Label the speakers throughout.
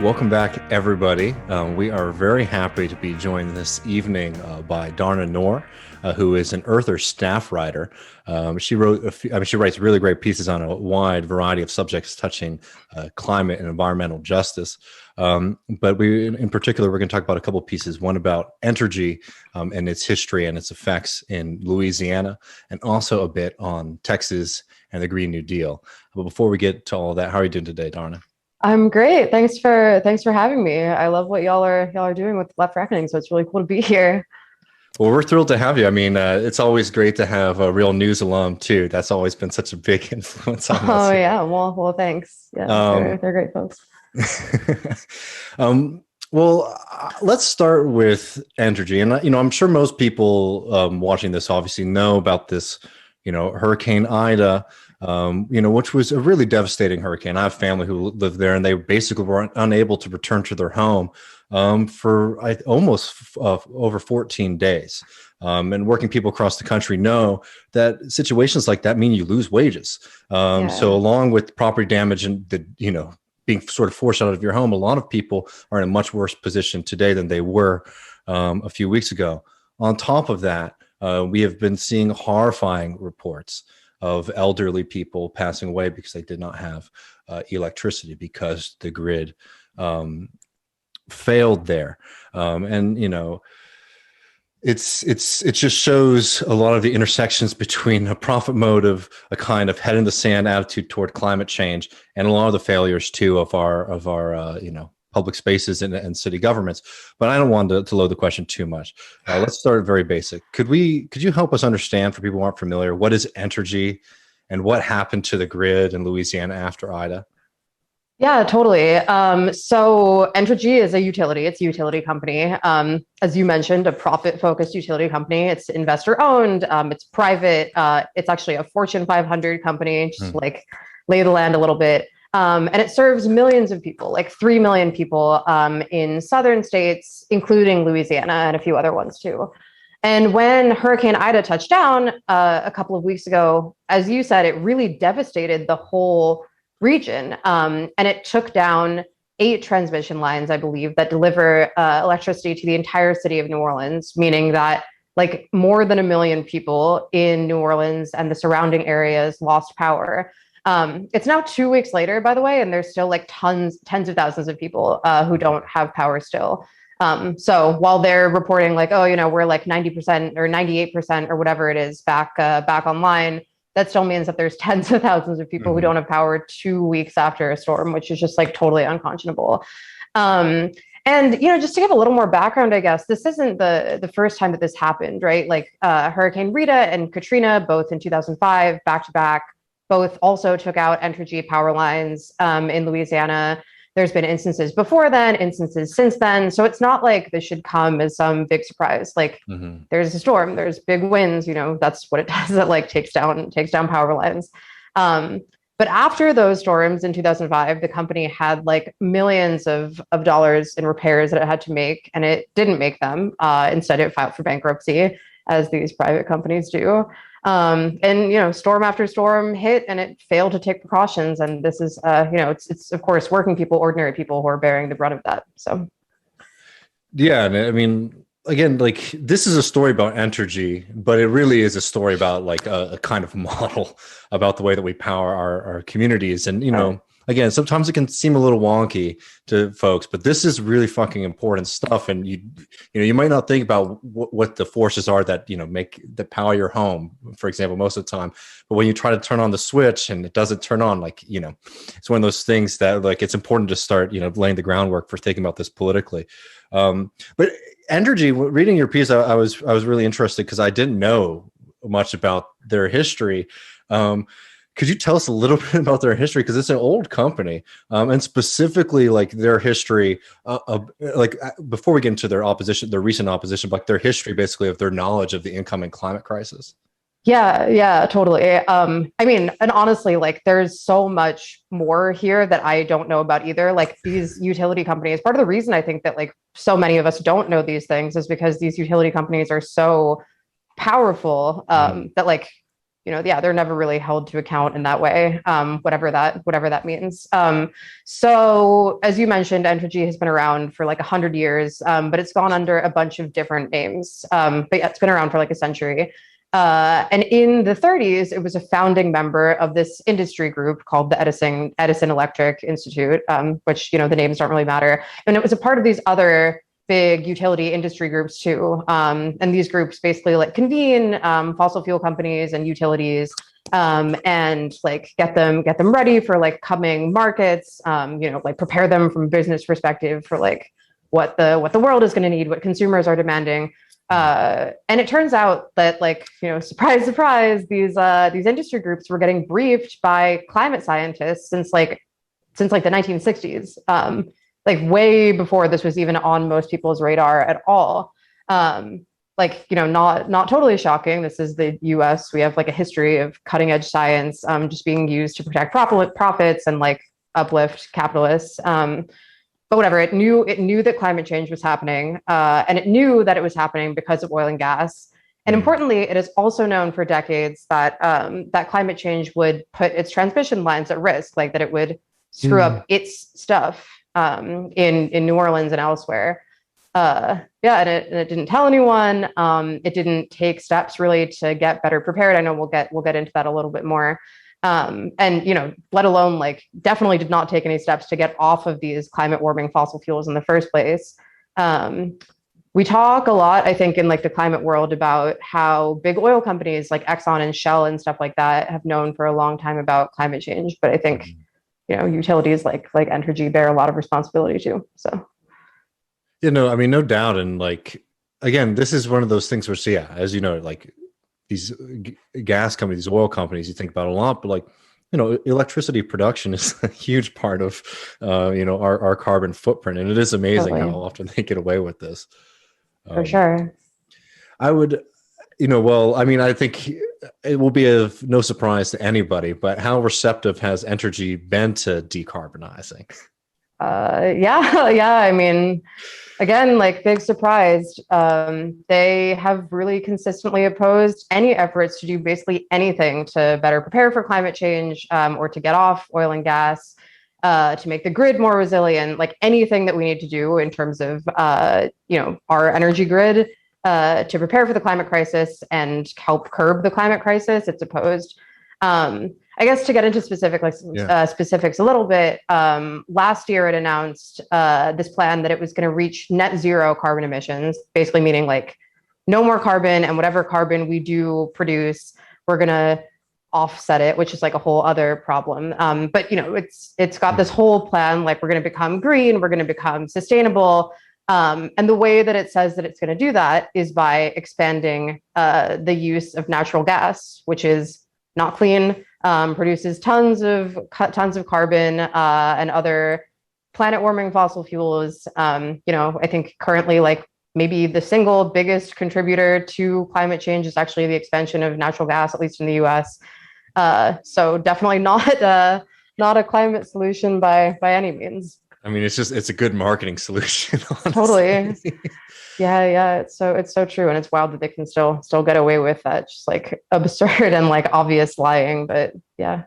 Speaker 1: Welcome back, everybody. We are very happy to be joined this evening by Dharna Noor, who is an Earther staff writer. She wrote she writes really great pieces on a wide variety of subjects touching climate and environmental justice. But in particular, we're going to talk about a couple of pieces. One about Entergy and its history and its effects in Louisiana, and also a bit on Texas and the Green New Deal. But before we get to all of that, how are you doing today, Dharna?
Speaker 2: I'm great. Thanks for having me. I love what y'all are doing with Left Reckoning, so it's really cool to be here.
Speaker 1: Well, we're thrilled to have you. I mean, it's always great to have a real news alum too. That's always been such a big influence on us
Speaker 2: Oh
Speaker 1: here.
Speaker 2: yeah, well, thanks. Yeah, they're
Speaker 1: Um,
Speaker 2: they're great folks.
Speaker 1: let's start with Entergy, and I'm sure most people watching this obviously know about this. Hurricane Ida. Which was a really devastating hurricane. I have family who lived there, and they basically were unable to return to their home for almost over 14 days. And working people across the country know that situations like that mean you lose wages. So
Speaker 2: Yeah.
Speaker 1: along with property damage and being sort of forced out of your home, a lot of people are in a much worse position today than they were a few weeks ago. On top of that, we have been seeing horrifying reports of elderly people passing away because they did not have electricity because the grid failed there. It just shows a lot of the intersections between a profit motive, a kind of head in the sand attitude toward climate change, and a lot of the failures too of our public spaces and city governments. But I don't want to load the question too much. Let's start very basic. Could you help us understand, for people who aren't familiar, what is Entergy and what happened to the grid in Louisiana after Ida?
Speaker 2: Yeah, totally. So Entergy is a utility. It's a utility company. As you mentioned, a profit-focused utility company. It's investor-owned. It's private. It's actually a Fortune 500 company, just
Speaker 1: Hmm.
Speaker 2: like lay the land a little bit. And it serves millions of people, like 3 million people in southern states, including Louisiana and a few other ones too. And when Hurricane Ida touched down a couple of weeks ago, as you said, it really devastated the whole region. And it took down 8 transmission lines, I believe, that deliver electricity to the entire city of New Orleans, meaning that like more than 1 million people in New Orleans and the surrounding areas lost power. It's now 2 weeks later, by the way, and there's still like tens of thousands of people who don't have power still. So while they're reporting like, oh, we're like 90% or 98% or whatever it is back online, that still means that there's tens of thousands of people who
Speaker 1: Mm-hmm.
Speaker 2: don't have power 2 weeks after a storm, which is just like totally unconscionable. Um, and just to give a little more background, I guess this isn't the first time that this happened, right? Like Hurricane Rita and Katrina, both in 2005, back to back, both also took out Entergy power lines in Louisiana. There's been instances before then, instances since then. So it's not like this should come as some big surprise. Like
Speaker 1: Mm-hmm.
Speaker 2: there's a storm, there's big winds, that's what it does. It like takes down power lines. But after those storms in 2005, the company had like millions of dollars in repairs that it had to make, and it didn't make them. Instead, it filed for bankruptcy, as these private companies do. And storm after storm hit, and it failed to take precautions. And this is, it's of course working people, ordinary people, who are bearing the brunt of that. So
Speaker 1: Yeah, and I mean, again, like this is a story about Entergy, but it really is a story about like a kind of model about the way that we power our communities. And again, sometimes it can seem a little wonky to folks, but this is really fucking important stuff. And you might not think about what the forces are that make that power your home, for example, most of the time. But when you try to turn on the switch and it doesn't turn on, like it's one of those things that like it's important to start laying the groundwork for thinking about this politically. But Entergy, reading your piece, I was really interested because I didn't know much about their history. Could you tell us a little bit about their history? Because it's an old company, and specifically like their history, before we get into their opposition, their recent opposition, like their history basically of their knowledge of the incoming climate crisis.
Speaker 2: yeah, totally. I mean, and honestly, like there's so much more here that I don't know about either. Like these utility companies, part of the reason I think that like so many of us don't know these things is because these utility companies are so powerful that like yeah, they're never really held to account in that way, whatever that means. So as you mentioned, Entergy has been around for like 100 years, but it's gone under a bunch of different names. But yeah, it's been around for like a century. And in the 30s, it was a founding member of this industry group called the Edison Electric Institute, which, the names don't really matter. And it was a part of these other big utility industry groups too. And these groups basically like convene fossil fuel companies and utilities and like get them ready for like coming markets, like prepare them from a business perspective for like what the world is going to need, what consumers are demanding. And it turns out that like, surprise, surprise, these industry groups were getting briefed by climate scientists since like the 1960s. Like way before this was even on most people's radar at all. Not totally shocking. This is the US. We have like a history of cutting edge science just being used to protect profits and like uplift capitalists. But whatever, it knew that climate change was happening, and it knew that it was happening because of oil and gas. And importantly, it is also known for decades that that climate change would put its transmission lines at risk, like that it would screw up its stuff. In New Orleans and elsewhere. And it didn't tell anyone. It didn't take steps really to get better prepared. I know we'll get into that a little bit more. And let alone like definitely did not take any steps to get off of these climate warming fossil fuels in the first place. We talk a lot, I think, in like the climate world about how big oil companies like Exxon and Shell and stuff like that have known for a long time about climate change. But I think utilities like Entergy bear a lot of responsibility too. So,
Speaker 1: no doubt. And like, again, this is one of those things where, as you know, like these gas companies, these oil companies, you think about a lot, but like, electricity production is a huge part of, our carbon footprint. And it is amazing how often they get away with this.
Speaker 2: For sure.
Speaker 1: I would, I think it will be of no surprise to anybody, but how receptive has Entergy been to decarbonizing?
Speaker 2: Yeah. I mean, again, like big surprise. They have really consistently opposed any efforts to do basically anything to better prepare for climate change or to get off oil and gas, to make the grid more resilient, like anything that we need to do in terms of, our energy grid. To prepare for the climate crisis and help curb the climate crisis, it's opposed. I guess to get into specifics a little bit, last year it announced this plan that it was going to reach net zero carbon emissions, basically meaning like no more carbon, and whatever carbon we do produce, we're going to offset it, which is like a whole other problem. But it's got this whole plan, like we're going to become green, we're going to become sustainable. And the way that it says that it's going to do that is by expanding the use of natural gas, which is not clean, produces tons of carbon and other planet warming fossil fuels. I think currently like maybe the single biggest contributor to climate change is actually the expansion of natural gas, at least in the US. So definitely not a climate solution by any means.
Speaker 1: I mean, it's a good marketing solution. Honestly.
Speaker 2: Totally. Yeah. It's so true. And it's wild that they can still get away with that, just like absurd and like obvious lying. But yeah.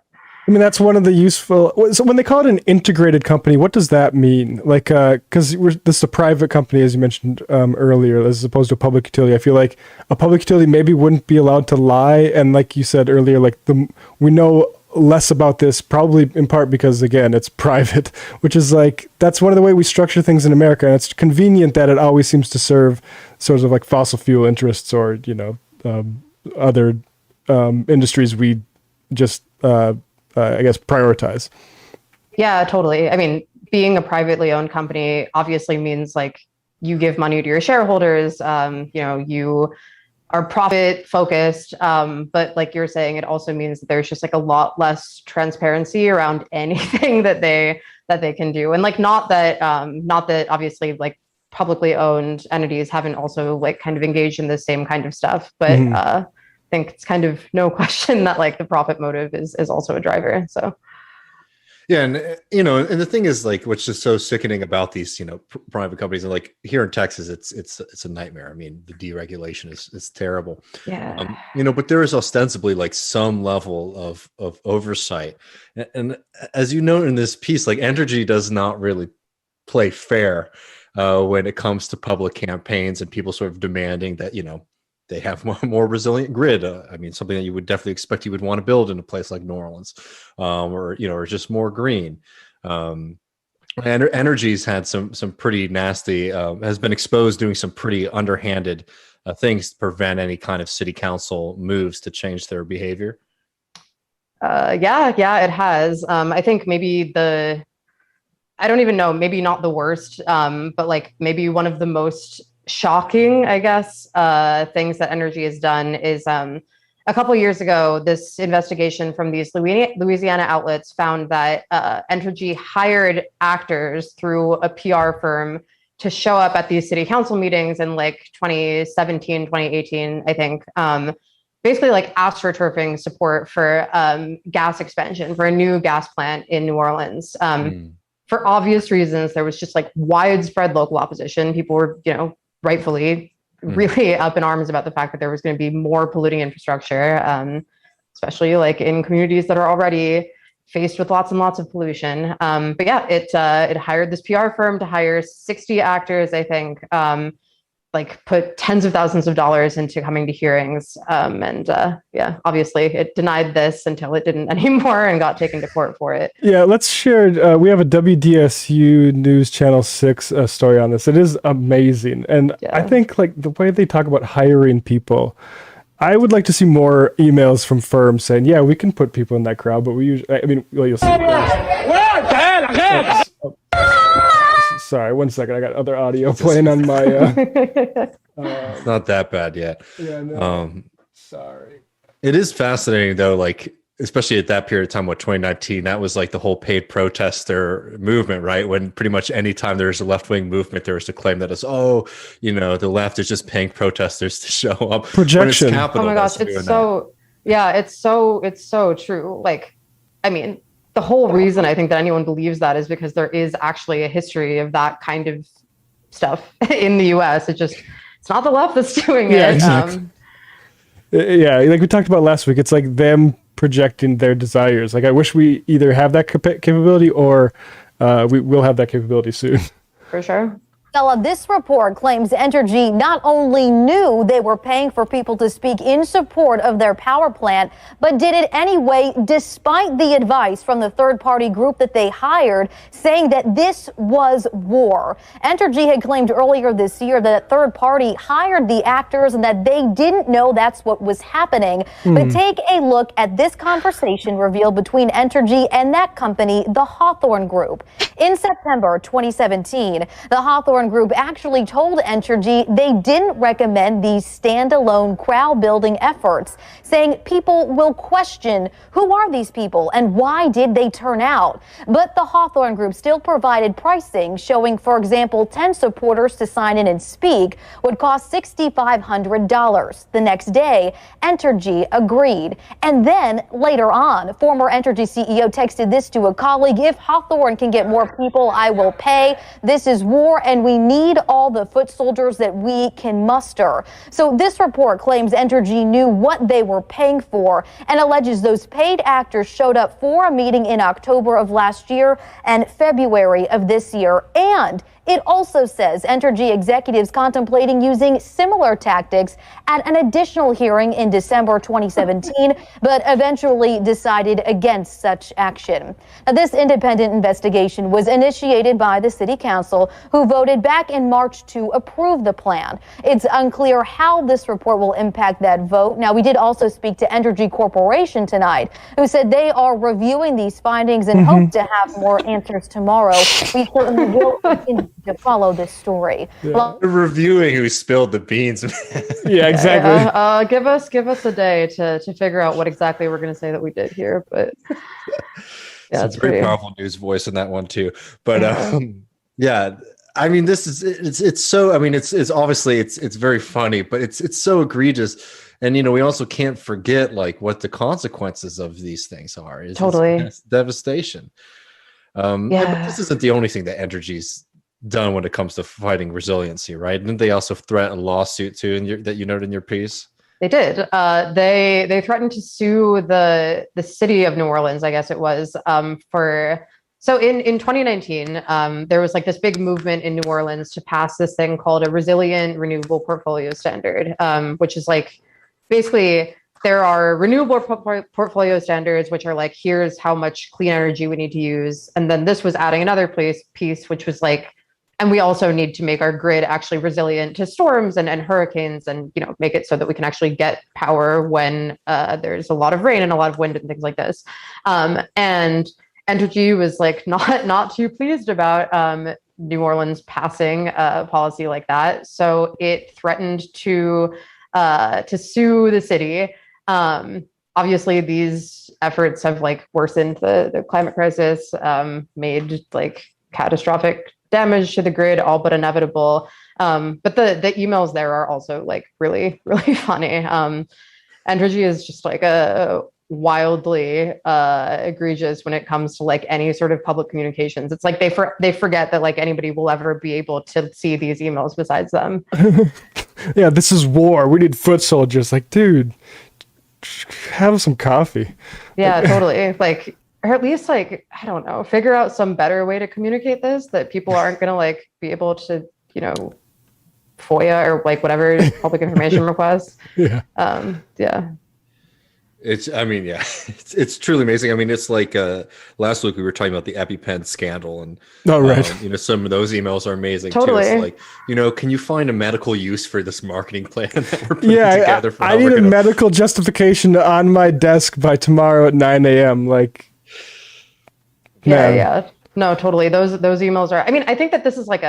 Speaker 3: I mean, that's one of the useful. So when they call it an integrated company, what does that mean? Like, because this is a private company, as you mentioned earlier, as opposed to a public utility. I feel like a public utility maybe wouldn't be allowed to lie. And like you said earlier, like we know less about this, probably in part because, again, it's private, which is like, that's one of the way we structure things in America. And it's convenient that it always seems to serve sort of like fossil fuel interests or, other industries we just, I guess, prioritize.
Speaker 2: Yeah, totally. I mean, being a privately owned company obviously means like you give money to your shareholders, you are profit focused. But like you're saying, it also means that there's just like a lot less transparency around anything that they can do. And like, not that obviously like publicly owned entities haven't also like kind of engaged in the same kind of stuff, but I think it's kind of no question that like the profit motive is also a driver. So.
Speaker 1: Yeah, and and the thing is, like, what's just so sickening about these, private companies, and like here in Texas, it's a nightmare. I mean, the deregulation is terrible.
Speaker 2: Yeah.
Speaker 1: But there is ostensibly like some level of oversight, and as you note in this piece, like Entergy does not really play fair when it comes to public campaigns and people sort of demanding that they have more resilient grid. I mean, something that you would definitely expect you would want to build in a place like New Orleans, or just more green. Energy's had some pretty nasty, has been exposed doing some pretty underhanded things to prevent any kind of city council moves to change their behavior.
Speaker 2: Yeah, it has. I think maybe I don't even know, maybe not the worst, but like maybe one of the most shocking, I guess, things that Entergy has done is a couple of years ago, this investigation from these Louisiana outlets found that Entergy hired actors through a PR firm to show up at these city council meetings in like 2017, 2018, I think, basically like astroturfing support for gas expansion, for a new gas plant in New Orleans. For obvious reasons, there was just like widespread local opposition. People were, rightfully really up in arms about the fact that there was going to be more polluting infrastructure, especially like in communities that are already faced with lots and lots of pollution. But yeah, it hired this PR firm to hire 60 actors, I think, like put tens of thousands of dollars into coming to hearings. Yeah, obviously it denied this until it didn't anymore and got taken to court for it.
Speaker 3: Yeah, let's share. We have a WDSU News Channel 6 story on this. It is amazing. And yeah. I think like the way they talk about hiring people, I would like to see more emails from firms saying, yeah, we can put people in that crowd, but we usually, I mean, well, you'll see. Sorry, 1 second. I got other audio playing on my.
Speaker 1: It's not that bad yet.
Speaker 3: Yeah, no. Sorry.
Speaker 1: It is fascinating though, like especially at that period of time, 2019, that was like the whole paid protester movement, right? When pretty much any time there's a left-wing movement, there was a claim that it's, the left is just paying protesters to show up.
Speaker 3: Projection.
Speaker 2: Oh my gosh, it's so, yeah, it's so true. Like, I mean, the whole reason I think that anyone believes that is because there is actually a history of that kind of stuff in the US. It's not the left that's doing it.
Speaker 3: Exactly. Yeah, like we talked about last week, it's like them projecting their desires. Like I wish we either have that capability or we will have that capability soon.
Speaker 2: For sure.
Speaker 4: Stella, this report claims Entergy not only knew they were paying for people to speak in support of their power plant, but did it anyway despite the advice from the third-party group that they hired saying that this was war. Entergy had claimed earlier this year that a third party hired the actors and that they didn't know that's what was happening. But take a look at this conversation revealed between Entergy and that company, the Hawthorne Group. In September 2017, the Hawthorne Group actually told Entergy they didn't recommend these standalone crowd building efforts, saying people will question who are these people and why did they turn out. But the Hawthorne Group still provided pricing showing, for example, 10 supporters to sign in and speak would cost $6,500. The next day, Entergy agreed. And then later on, former Entergy CEO texted this to a colleague: if Hawthorne can get more people, I will pay. This is war and we need all the foot soldiers that we can muster. So this report claims Entergy knew what they were paying for and alleges those paid actors showed up for a meeting in October of last year and February of this year. And it also says Entergy executives contemplating using similar tactics at an additional hearing in December 2017, but eventually decided against such action. Now, this independent investigation was initiated by the city council, who voted back in March to approve the plan. It's unclear how this report will impact that vote. Now, we did also speak to Entergy Corporation tonight, who said they are reviewing these findings and hope to have more answers tomorrow. We certainly will continue to follow this story.
Speaker 1: Yeah. We're reviewing who spilled the beans.
Speaker 3: Yeah, exactly.
Speaker 2: Give us a day to figure out what exactly we're going to say that we did here. But yeah,
Speaker 1: it's a very powerful news voice in that one too. But yeah, I mean, this is it's so. I mean, it's obviously it's very funny, but it's so egregious. And we also can't forget like what the consequences of these things are. It's
Speaker 2: totally
Speaker 1: devastation. But this isn't the only thing that Entergy's done when it comes to fighting resiliency, right? Didn't they also threaten a lawsuit too that you noted in your piece?
Speaker 2: They did. They threatened to sue the city of New Orleans, I guess it was, for. So in 2019, there was like this big movement in New Orleans to pass this thing called a resilient renewable portfolio standard, which is like basically there are renewable portfolio standards, which are like, here's how much clean energy we need to use. And then this was adding another piece, which was like, and we also need to make our grid actually resilient to storms and hurricanes, and make it so that we can actually get power when there's a lot of rain and a lot of wind and things like this. And Entergy was like not too pleased about New Orleans passing a policy like that, so it threatened to sue the city. Obviously, these efforts have like worsened the climate crisis, made like catastrophic damage to the grid, all but inevitable. But the emails there are also like really, really funny. Entergy is just like a wildly egregious when it comes to like any sort of public communications. It's like they forget that like anybody will ever be able to see these emails besides them.
Speaker 3: Yeah, this is war. We need foot soldiers. Like, dude, have some coffee.
Speaker 2: Yeah, totally. Like, or at least like, I don't know, figure out some better way to communicate this that people aren't going to like be able to, FOIA or like whatever public information requests.
Speaker 3: Yeah.
Speaker 2: Yeah.
Speaker 1: It's truly amazing. I mean, it's like last week we were talking about the EpiPen scandal, and some of those emails are amazing
Speaker 2: totally.
Speaker 1: Too. It's like, can you find a medical use for this marketing plan that we're putting together?
Speaker 3: I need a medical justification on my desk by tomorrow at 9 a.m. Like,
Speaker 2: yeah. No, totally. Those emails are. I mean, I think that this is like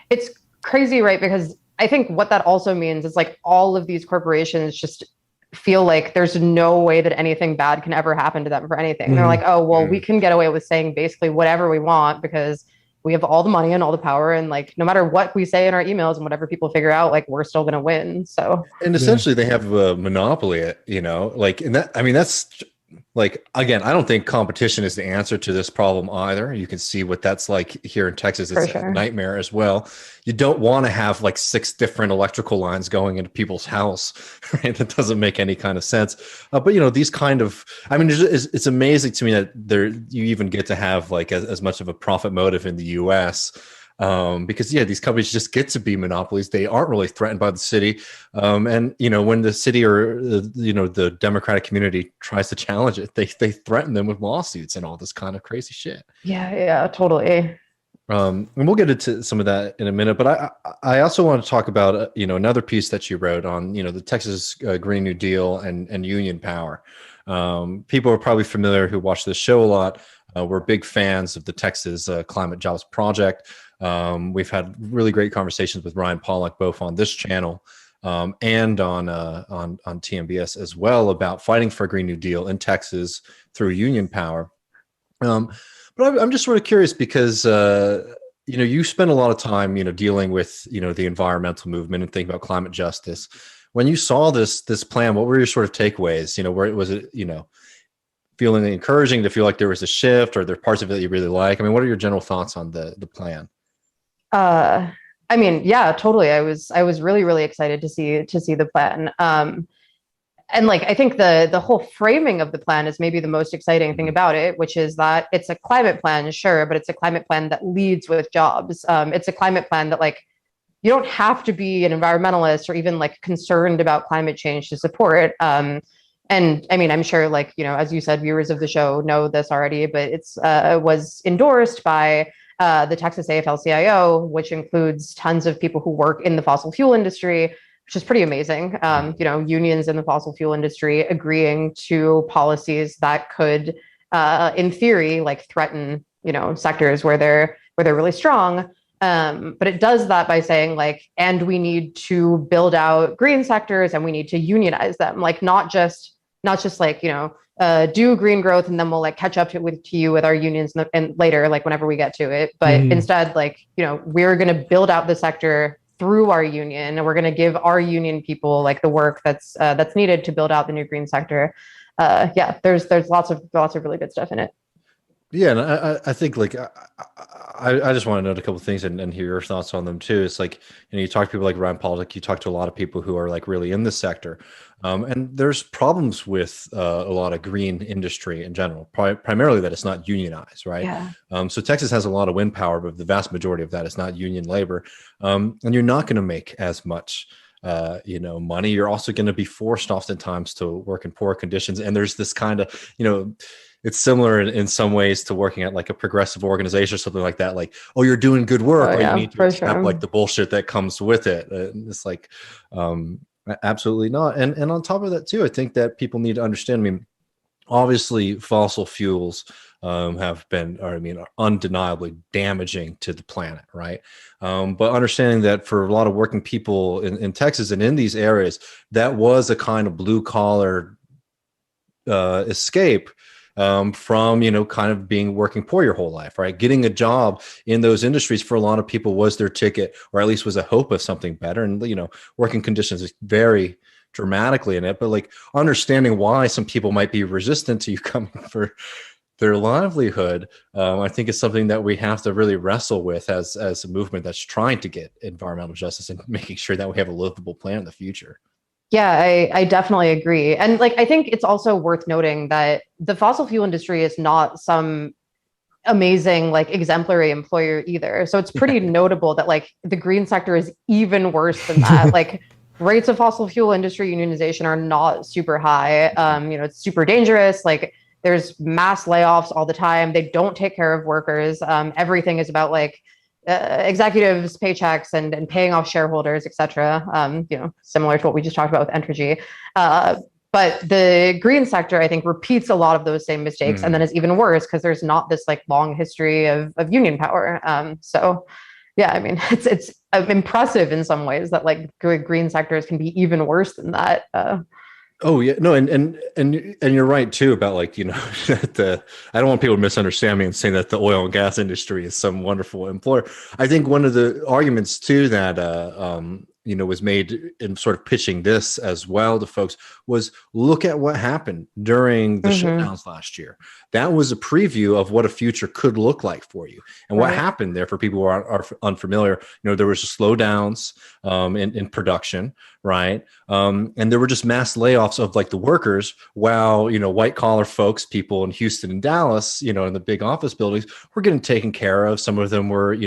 Speaker 2: it's crazy, right? Because I think what that also means is like all of these corporations just feel like there's no way that anything bad can ever happen to them for anything. Mm-hmm. They're like, oh, well, we can get away with saying basically whatever we want because we have all the money and all the power. And like, no matter what we say in our emails and whatever people figure out, like we're still going to win. So,
Speaker 1: and essentially they have a monopoly, like, and that, I mean, that's like, again, I don't think competition is the answer to this problem either. You can see what that's like here in Texas. It's a nightmare as well. You don't want to have like 6 different electrical lines going into people's house, right? That doesn't make any kind of sense. But these kind of, I mean, it's amazing to me that you even get to have like as much of a profit motive in the U.S. Because these companies just get to be monopolies. They aren't really threatened by the city. And when the city or the Democratic community tries to challenge it, they threaten them with lawsuits and all this kind of crazy shit.
Speaker 2: Yeah, totally.
Speaker 1: And we'll get into some of that in a minute. But I also want to talk about another piece that you wrote on the Texas Green New Deal and union power. People are probably familiar who watch this show a lot. We're big fans of the Texas Climate Jobs Project. We've had really great conversations with Ryan Pollack, both on this channel and on TMBS as well, about fighting for a Green New Deal in Texas through union power. But I'm just sort of curious because you spend a lot of time dealing with the environmental movement and thinking about climate justice. When you saw this plan, what were your sort of takeaways? Where was it feeling encouraging to feel like there was a shift, or there are parts of it that you really like? I mean, what are your general thoughts on the plan?
Speaker 2: I mean, yeah, totally. I was really, really excited to see the plan. And like, I think the whole framing of the plan is maybe the most exciting thing about it, which is that it's a climate plan, sure, but it's a climate plan that leads with jobs. It's a climate plan that like, you don't have to be an environmentalist or even like concerned about climate change to support it. And I mean, I'm sure like, as you said, viewers of the show know this already, but it's was endorsed by the Texas AFL-CIO, which includes tons of people who work in the fossil fuel industry, which is pretty amazing. Unions in the fossil fuel industry agreeing to policies that could, in theory, like threaten, sectors where they're really strong. But it does that by saying like, and we need to build out green sectors and we need to unionize them, like not just like, do green growth and then we'll like catch up to you with our unions and later, like whenever we get to it. But instead, like, we're going to build out the sector through our union, and we're going to give our union people like the work that's needed to build out the new green sector. There's lots of really good stuff in it.
Speaker 1: Yeah, and I think like I just want to note a couple of things and hear your thoughts on them too. It's like, you talk to people like Ryan Pollock, you talk to a lot of people who are like really in the sector, and there's problems with a lot of green industry in general, primarily that it's not unionized, right?
Speaker 2: Yeah.
Speaker 1: So Texas has a lot of wind power, but the vast majority of that is not union labor, and you're not going to make as much money. You're also going to be forced oftentimes to work in poor conditions, and there's this kind of, it's similar in some ways to working at like a progressive organization or something like that. Like, oh, you're doing good work,
Speaker 2: Oh,
Speaker 1: or
Speaker 2: yeah,
Speaker 1: you need to
Speaker 2: for
Speaker 1: accept
Speaker 2: sure.
Speaker 1: like the bullshit that comes with it. And it's like, absolutely not. And on top of that too, I think that people need to understand. I mean, obviously, fossil fuels have been, or I mean, are undeniably damaging to the planet, right? But understanding that for a lot of working people in Texas and in these areas, that was a kind of blue collar escape from kind of being working poor your whole life, right? Getting a job in those industries for a lot of people was their ticket, or at least was a hope of something better. And working conditions vary dramatically in it, but like understanding why some people might be resistant to you coming for their livelihood, I think is something that we have to really wrestle with as a movement that's trying to get environmental justice and making sure that we have a livable planet in the future.
Speaker 2: Yeah, I definitely agree. And like, I think it's also worth noting that the fossil fuel industry is not some amazing, like exemplary employer either. So it's pretty notable that like the green sector is even worse than that. Like rates of fossil fuel industry unionization are not super high. It's super dangerous. Like there's mass layoffs all the time. They don't take care of workers. Everything is about like executives' paychecks and paying off shareholders, et cetera. Similar to what we just talked about with Entergy. But the green sector, I think, repeats a lot of those same mistakes, and then is even worse because there's not this like long history of union power. So, yeah, I mean, it's impressive in some ways that like green sectors can be even worse than that.
Speaker 1: Oh yeah, no, and you're right too about like that I don't want people to misunderstand me and saying that the oil and gas industry is some wonderful employer. I think one of the arguments too that was made in sort of pitching this as well to folks was look at what happened during the shutdowns last year. That was a preview of what a future could look like for you. And what happened there for people who are unfamiliar, there was slowdowns in production, right? And there were just mass layoffs of like the workers while, white collar folks, people in Houston and Dallas, in the big office buildings were getting taken care of. Some of them were,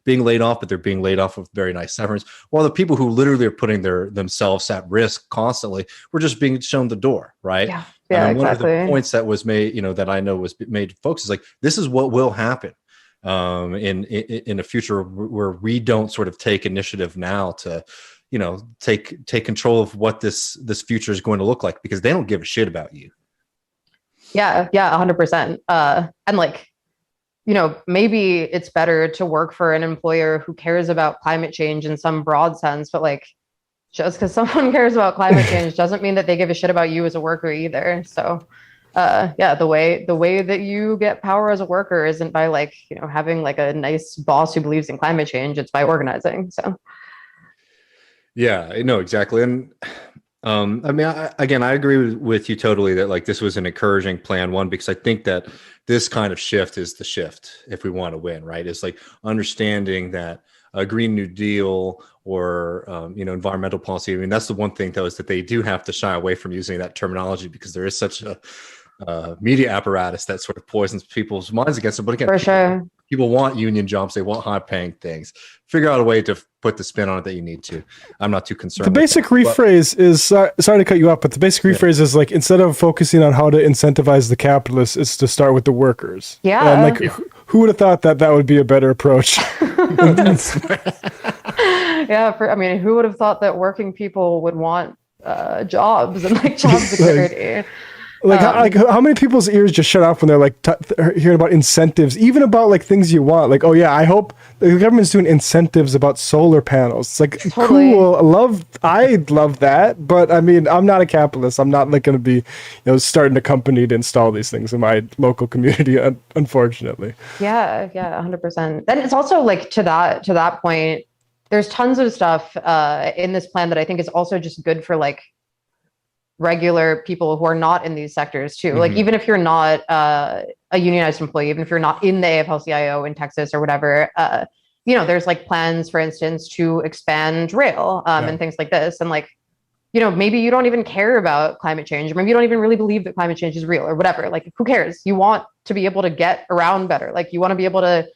Speaker 1: being laid off, but they're being laid off with very nice severance. While the people who literally are putting themselves at risk constantly were just being shown the door, right?
Speaker 2: Yeah. Yeah,
Speaker 1: one
Speaker 2: exactly.
Speaker 1: of the points that was made, that I know was made to folks is like, this is what will happen in a future where we don't sort of take initiative now to, take control of what this future is going to look like, because they don't give a shit about you.
Speaker 2: Yeah, 100%. And like, maybe it's better to work for an employer who cares about climate change in some broad sense, but like, just because someone cares about climate change doesn't mean that they give a shit about you as a worker either. So, the way that you get power as a worker isn't by like, having like a nice boss who believes in climate change. It's by organizing. So,
Speaker 1: yeah, I know exactly. And I mean, I agree with you totally that like this was an encouraging plan one, because I think that this kind of shift is the shift if we want to win, right? It's like understanding that a Green New Deal or environmental policy. I mean, that's the one thing though, is that they do have to shy away from using that terminology because there is such a media apparatus that sort of poisons people's minds against it. But again,
Speaker 2: for sure,
Speaker 1: people want union jobs. They want high-paying things. Figure out a way to put the spin on it that you need to. I'm not too concerned.
Speaker 3: The basic rephrase is, sorry to cut you off, but the basic rephrase is like, instead of focusing on how to incentivize the capitalists, it's to start with the workers.
Speaker 2: Yeah.
Speaker 3: And like, who would have thought that would be a better approach?
Speaker 2: Yeah. Who would have thought that working people would want jobs and like job security?
Speaker 3: How many people's ears just shut off when they're like hearing about incentives, even about like things you want? Like, oh yeah, I hope the government's doing incentives about solar panels. It's like,
Speaker 2: totally.
Speaker 3: Cool. I'd love that. But I mean, I'm not a capitalist. I'm not like going to be, starting a company to install these things in my local community, unfortunately.
Speaker 2: Yeah. 100%. And it's also like to that point, there's tons of stuff in this plan that I think is also just good for like regular people who are not in these sectors too. Like even if you're not a unionized employee, even if you're not in the AFL-CIO in Texas or whatever, there's like plans, for instance, to expand rail and things like this. And like, maybe you don't even care about climate change, or maybe you don't even really believe that climate change is real or whatever. Like, who cares? You want to be able to get around better. Like, you want to be able to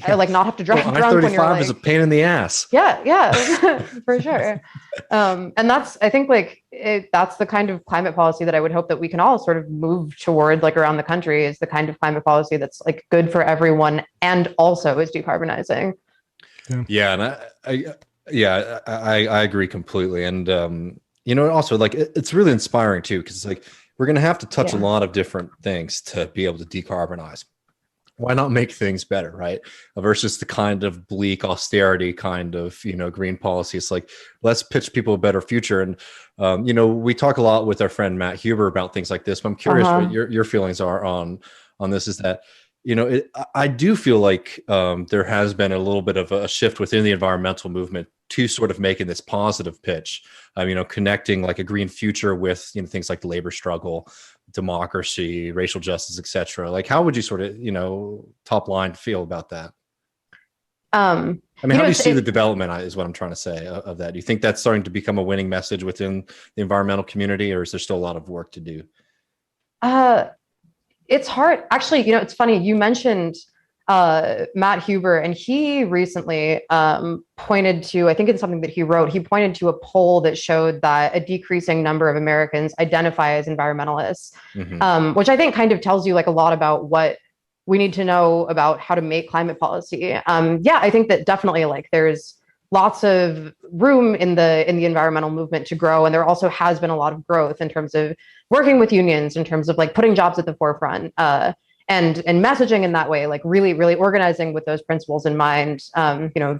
Speaker 2: like not have to drive drunk when you're like,
Speaker 1: I-35 is a pain in the ass.
Speaker 2: Yeah, for sure. And that's, I think, like that's the kind of climate policy that I would hope that we can all sort of move toward, like around the country, is the kind of climate policy that's like good for everyone and also is decarbonizing.
Speaker 1: Yeah, and I agree completely. And also like it's really inspiring too, because like we're going to have to touch a lot of different things to be able to decarbonize. Why not make things better, right? Versus the kind of bleak austerity kind of, green policy. It's like, let's pitch people a better future. And, we talk a lot with our friend Matt Huber about things like this, but I'm curious what your feelings are on this. Is that, I do feel like there has been a little bit of a shift within the environmental movement to sort of making this positive pitch, connecting like a green future with, things like the labor struggle, democracy, racial justice, etc. Like, how would you sort of, top line feel about that? How do you see the development is what I'm trying to say of that? Do you think that's starting to become a winning message within the environmental community, or is there still a lot of work to do?
Speaker 2: It's hard. Actually, it's funny. You mentioned Matt Huber, and he recently pointed to, I think it's something that he wrote, he pointed to a poll that showed that a decreasing number of Americans identify as environmentalists, which I think kind of tells you like a lot about what we need to know about how to make climate policy. I think that definitely like there's lots of room in the environmental movement to grow. And there also has been a lot of growth in terms of working with unions, in terms of like putting jobs at the forefront, and messaging in that way, like really, really organizing with those principles in mind.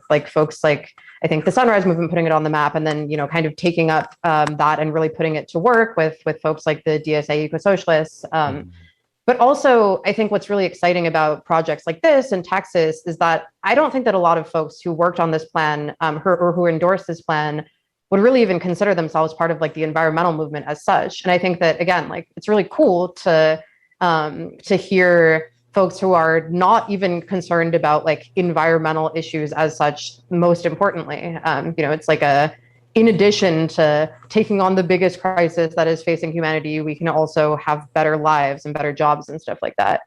Speaker 2: Like folks like, I think the Sunrise Movement putting it on the map, and then, kind of taking up that and really putting it to work with folks like the DSA Eco-Socialists. But also, I think what's really exciting about projects like this in Texas is that I don't think that a lot of folks who worked on this plan or who endorsed this plan would really even consider themselves part of like the environmental movement as such. And I think that, again, like it's really cool to hear folks who are not even concerned about like environmental issues as such. Most importantly, it's like in addition to taking on the biggest crisis that is facing humanity, we can also have better lives and better jobs and stuff like that.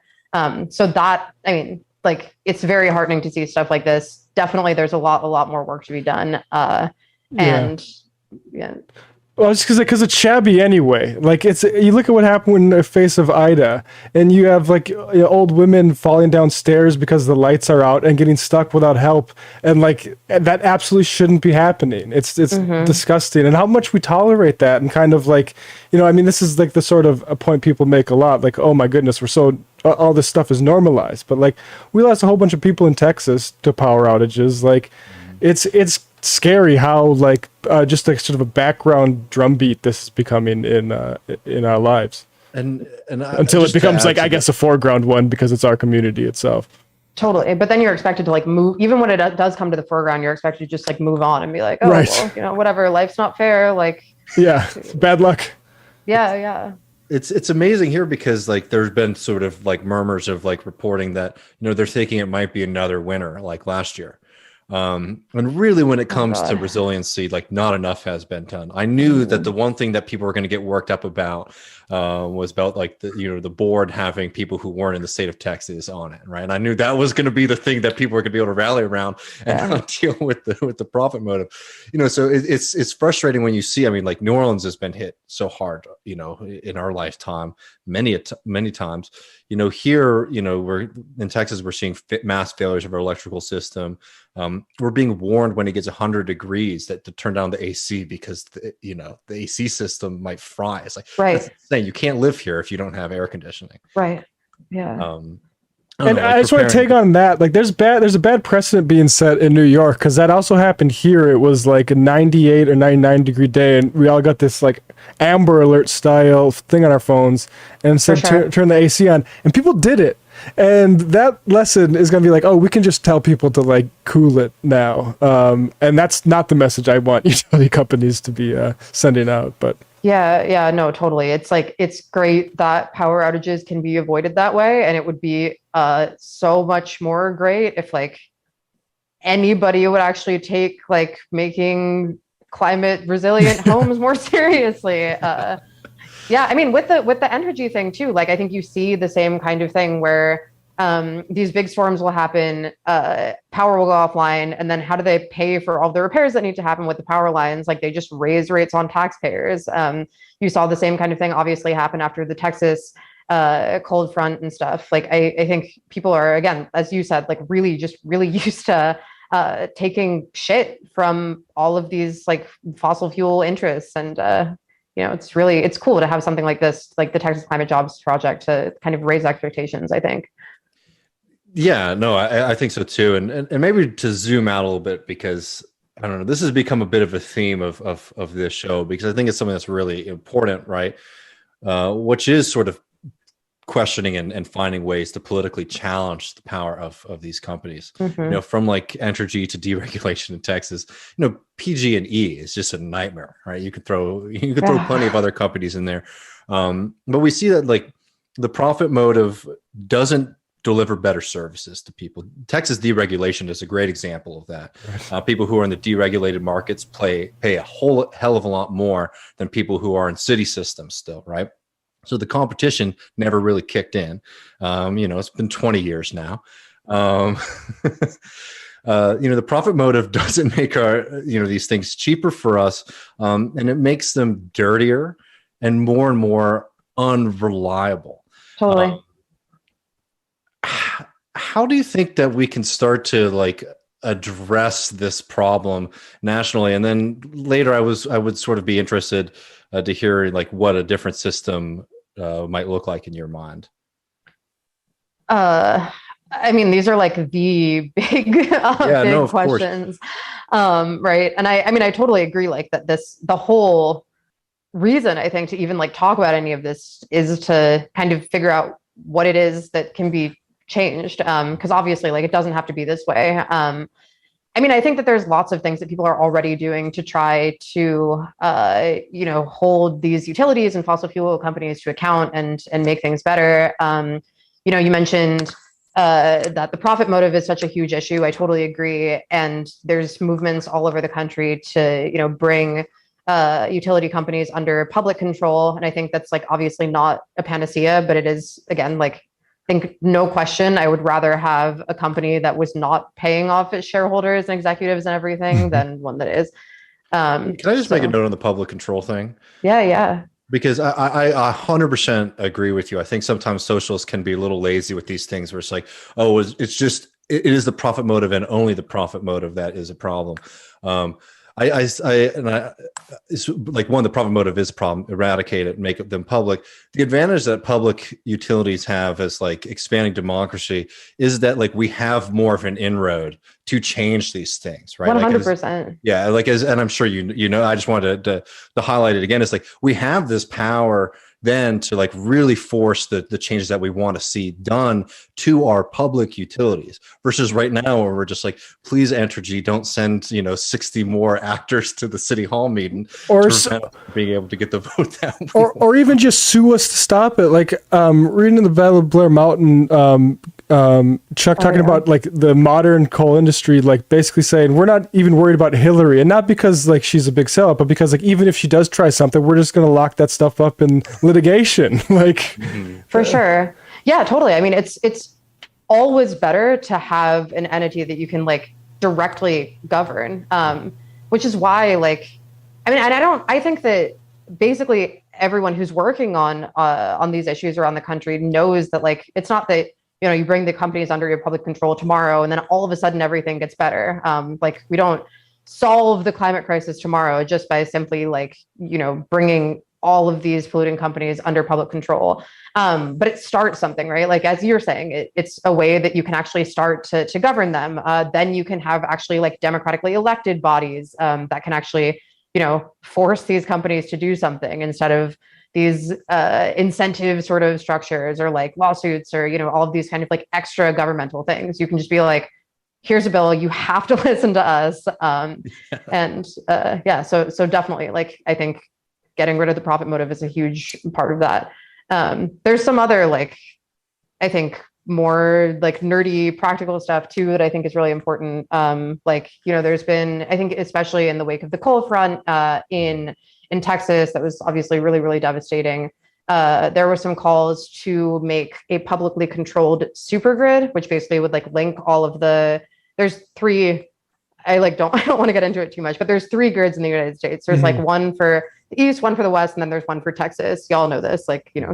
Speaker 2: So that, I mean, like, it's very heartening to see stuff like this. Definitely, there's a lot more work to be done.
Speaker 3: Well, it's because it's shabby anyway. Like, you look at what happened in the face of Ida, and you have like old women falling down stairs because the lights are out and getting stuck without help, and like that absolutely shouldn't be happening. It's disgusting, and how much we tolerate that, and kind of like, I mean, this is like the sort of a point people make a lot. Like, oh my goodness, we're so all this stuff is normalized, but like we lost a whole bunch of people in Texas to power outages. Like, it's scary how like just like sort of a background drumbeat this is becoming in our lives, and until it becomes like, I guess, a foreground one because it's our community itself.
Speaker 2: Totally. But then you're expected to like move, even when it does come to the foreground, you're expected to just like move on and be like, oh, right. Well, whatever, life's not fair. Like,
Speaker 3: yeah, bad luck.
Speaker 2: Yeah.
Speaker 1: It's amazing here because like there's been sort of like murmurs of like reporting that, they're thinking it might be another winter like last year. And really, when it comes to resiliency, like not enough has been done. I knew that the one thing that people were going to get worked up about was about like the board having people who weren't in the state of Texas on it, right? And I knew that was going to be the thing that people were going to be able to rally around and not deal with the profit motive. So it's frustrating when you see. I mean, like New Orleans has been hit so hard, in our lifetime, many times. Here, we're in Texas, we're seeing mass failures of our electrical system. We're being warned when it gets 100 degrees to turn down the AC because the AC system might fry. It's like, that's insane. You can't live here if you don't have air conditioning.
Speaker 2: Right. Yeah.
Speaker 3: I just want to take on that. Like, there's a bad precedent being set in New York because that also happened here. It was like a 98 or 99 degree day, and we all got this like Amber Alert style thing on our phones and said turn the AC on, and people did it. And that lesson is going to be like, oh, we can just tell people to like cool it now. And that's not the message I want utility companies to be sending out. But
Speaker 2: yeah, no, totally. It's like, it's great that power outages can be avoided that way. And it would be so much more great if like anybody would actually take like making climate resilient homes more seriously. Yeah, I mean, with the Entergy thing too, like I think you see the same kind of thing where these big storms will happen, power will go offline, and then how do they pay for all the repairs that need to happen with the power lines? Like they just raise rates on taxpayers. You saw the same kind of thing obviously happen after the Texas cold front and stuff. Like I think people are, again, as you said, like really used to taking shit from all of these like fossil fuel interests. And it's cool to have something like this, like the Texas Climate Jobs Project, to kind of raise expectations, I think.
Speaker 1: Yeah, no, I think so too. And maybe to zoom out a little bit, because I don't know, this has become a bit of a theme of this show, because I think it's something that's really important, right? Which is sort of questioning and finding ways to politically challenge the power of these companies.
Speaker 2: Mm-hmm.
Speaker 1: From like Entergy to deregulation in Texas, PG&E is just a nightmare, right? You could throw plenty of other companies in there, but we see that like the profit motive doesn't deliver better services to people. Texas deregulation is a great example of that. Right. People who are in the deregulated markets pay a whole hell of a lot more than people who are in city systems still, right? So the competition never really kicked in. It's been 20 years now. The profit motive doesn't make these things cheaper for us, and it makes them dirtier and more unreliable.
Speaker 2: Totally.
Speaker 1: How do you think that we can start to like address this problem nationally? And then later, I would sort of be interested to hear like what a different system might look like in your mind.
Speaker 2: I mean, these are like the big questions, right? And I totally agree. Like that, the whole reason I think to even like talk about any of this is to kind of figure out what it is that can be changed, because obviously like it doesn't have to be this way. I think that there's lots of things that people are already doing to try to hold these utilities and fossil fuel companies to account and make things better. You mentioned that the profit motive is such a huge issue. I totally agree. And there's movements all over the country to bring utility companies under public control. And I think that's like obviously not a panacea, but it is, again, like I think no question, I would rather have a company that was not paying off its shareholders and executives and everything than one that is.
Speaker 1: Can I just make a note on the public control thing?
Speaker 2: Yeah.
Speaker 1: Because I 100% agree with you. I think sometimes socialists can be a little lazy with these things where it's like, oh, it is the profit motive and only the profit motive that is a problem. It's like one, the profit motive is a problem, eradicate it, make them public. The advantage that public utilities have as like expanding democracy is that like we have more of an inroad to change these things, right?
Speaker 2: 100%.
Speaker 1: And I'm sure I just wanted to highlight it again. It's like we have this power then to like really force the changes that we want to see done to our public utilities, versus right now where we're just like, please Entergy, don't send 60 more actors to the city hall meeting or being able to get the vote that
Speaker 3: or even just sue us to stop it. Like reading the Battle of Blair Mountain, Chuck talking about like the modern coal industry, like basically saying we're not even worried about Hillary, and not because like she's a big sellout, but because like even if she does try something, we're just going to lock that stuff up in litigation.
Speaker 2: For sure. Yeah, totally. I mean, it's always better to have an entity that you can like directly govern, which is why I think that basically everyone who's working on these issues around the country knows that like it's not that you bring the companies under your public control tomorrow and then all of a sudden everything gets better. Like we don't solve the climate crisis tomorrow just by simply like bringing all of these polluting companies under public control. But it starts something, right? Like, as you're saying, it's a way that you can actually start to govern them. Then you can have actually like democratically elected bodies that can actually, force these companies to do something instead of these incentive sort of structures or like lawsuits or, all of these kind of like extra governmental things. You can just be like, here's a bill, you have to listen to us. So definitely, like, I think getting rid of the profit motive is a huge part of that. There's some other, like, I think more like nerdy practical stuff too that I think is really important. There's been, I think, especially in the wake of the coal front in Texas, that was obviously really, really devastating. There were some calls to make a publicly controlled supergrid, which basically would like link all of there's three, I don't want to get into it too much, but there's three grids in the United States. There's like one for the East, one for the West, and then there's one for Texas. Y'all know this,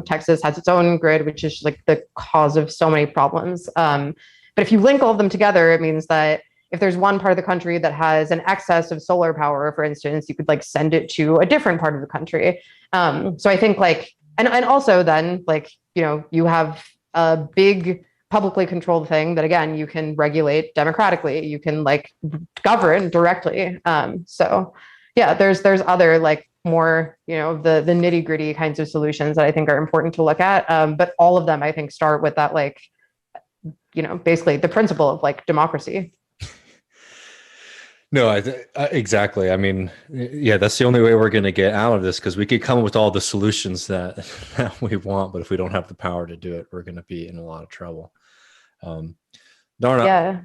Speaker 2: Texas has its own grid, which is like the cause of so many problems. But if you link all of them together, it means that if there's one part of the country that has an excess of solar power, for instance, you could like send it to a different part of the country. So I think and also then you have a big publicly controlled thing that, again, you can regulate democratically, you can govern directly. There's other more, the nitty gritty kinds of solutions that I think are important to look at. But all of them, I think, start with that, basically the principle of democracy.
Speaker 1: No, exactly. I mean, yeah, that's the only way we're going to get out of this, because we could come up with all the solutions that we want, but if we don't have the power to do it, we're going to be in a lot of trouble. Dharna,
Speaker 2: yeah.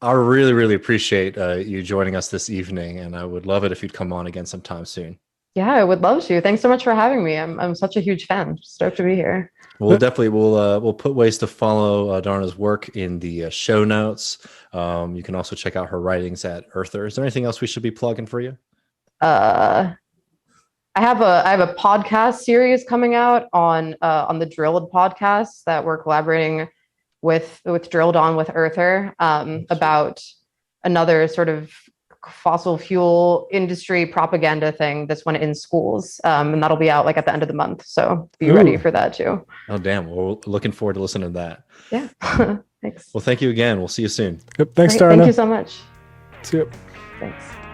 Speaker 1: I really, really appreciate you joining us this evening, and I would love it if you'd come on again sometime soon.
Speaker 2: Yeah, I would love to. Thanks so much for having me. I'm such a huge fan. Stoked to be here.
Speaker 1: We'll definitely we'll put ways to follow Dharna's work in the show notes. You can also check out her writings at Earther. Is there anything else we should be plugging for you?
Speaker 2: I have a podcast series coming out on the Drilled podcast that we're collaborating with Drilled on with Earther about another sort of fossil fuel industry propaganda thing, this one in schools, and that'll be out at the end of the month, so be ready for that too.
Speaker 1: Oh damn, well, we're looking forward to listening to that.
Speaker 2: Yeah. Thanks.
Speaker 1: Well, thank you again. We'll see you soon.
Speaker 3: Yep, thanks,
Speaker 2: Great,
Speaker 3: Dharna.
Speaker 2: thank you so much.
Speaker 3: See you.
Speaker 2: Thanks.